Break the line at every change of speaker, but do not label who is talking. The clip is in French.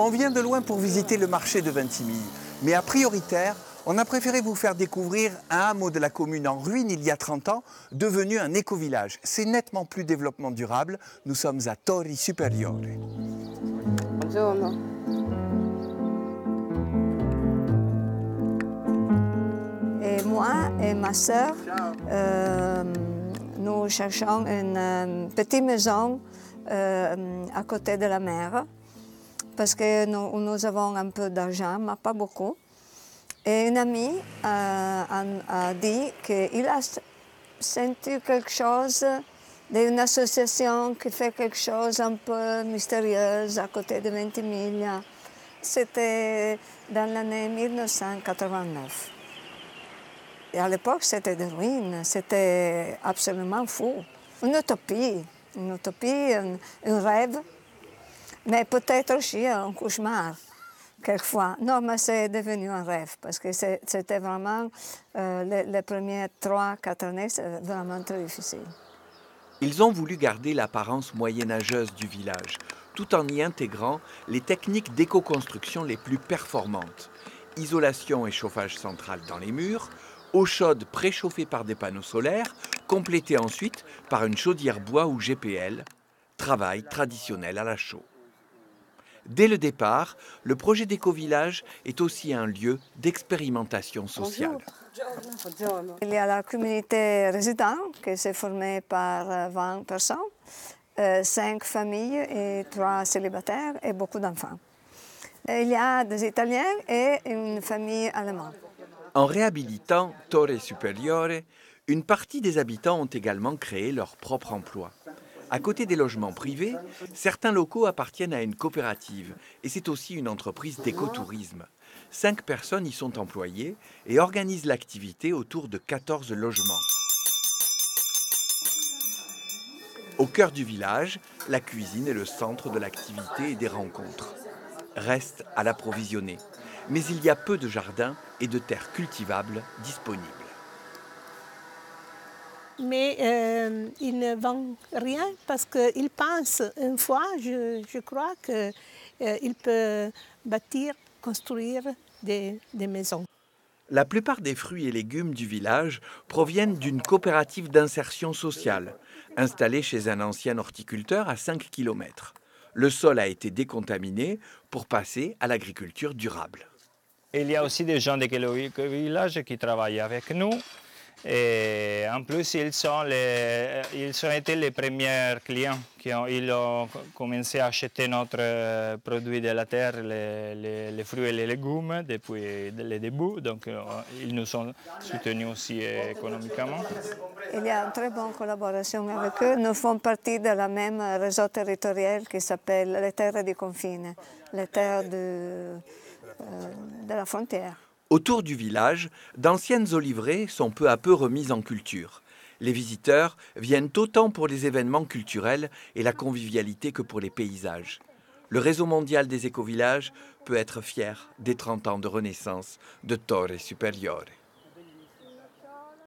On vient de loin pour visiter le marché de Vintimille, mais à prioritaire, on a préféré vous faire découvrir un hameau de la commune en ruine il y a 30 ans, devenu un éco-village. C'est nettement plus développement durable. Nous sommes à Torri Superiore.
Buongiorno. Et moi et ma sœur, nous cherchons une petite maison à côté de la mer, parce que nous avons un peu d'argent, mais pas beaucoup. Et une amie a dit qu'il a senti quelque chose d'une association qui fait quelque chose un peu mystérieux à côté de Ventimiglia. C'était dans l'année 1989. Et à l'époque, c'était des ruines, c'était absolument fou. Une utopie, un rêve, mais peut-être aussi un cauchemar, quelquefois. Non, mais c'est devenu un rêve, parce que c'était vraiment, les premières 3-4 années, c'est vraiment très difficile.
Ils ont voulu garder l'apparence moyenâgeuse du village, tout en y intégrant les techniques d'éco-construction les plus performantes. Isolation et chauffage central dans les murs, eau chaude préchauffée par des panneaux solaires, complétée ensuite par une chaudière bois ou GPL, travail traditionnel à la chaux. Dès le départ, le projet d'éco-village est aussi un lieu d'expérimentation sociale.
Il y a la communauté résidente qui s'est formée par 20 personnes, 5 familles et 3 célibataires et beaucoup d'enfants. Il y a des Italiens et une famille allemande.
En réhabilitant Torre Superiore, une partie des habitants ont également créé leur propre emploi. À côté des logements privés, certains locaux appartiennent à une coopérative et c'est aussi une entreprise d'écotourisme. 5 personnes y sont employées et organisent l'activité autour de 14 logements. Au cœur du village, la cuisine est le centre de l'activité et des rencontres. Reste à l'approvisionner, mais il y a peu de jardins et de terres cultivables disponibles.
Mais ils ne vendent rien parce qu'ils pensent, une fois, je crois qu'ils peuvent bâtir, construire des maisons.
La plupart des fruits et légumes du village proviennent d'une coopérative d'insertion sociale, installée chez un ancien horticulteur à 5 km. Le sol a été décontaminé pour passer à l'agriculture durable.
Il y a aussi des gens de village qui travaillent avec nous. Et en plus, ils ont été les premiers clients ils ont commencé à acheter notre produit de la terre, les fruits et les légumes, depuis le début. Donc, ils nous ont soutenus aussi économiquement.
Il y a une très bonne collaboration avec eux. Nous faisons partie de la même réseau territorial qui s'appelle les terres du confine, les terres de la frontière.
Autour du village, d'anciennes oliveraies sont peu à peu remises en culture. Les visiteurs viennent autant pour les événements culturels et la convivialité que pour les paysages. Le réseau mondial des écovillages peut être fier des 30 ans de renaissance de Torre Superiore.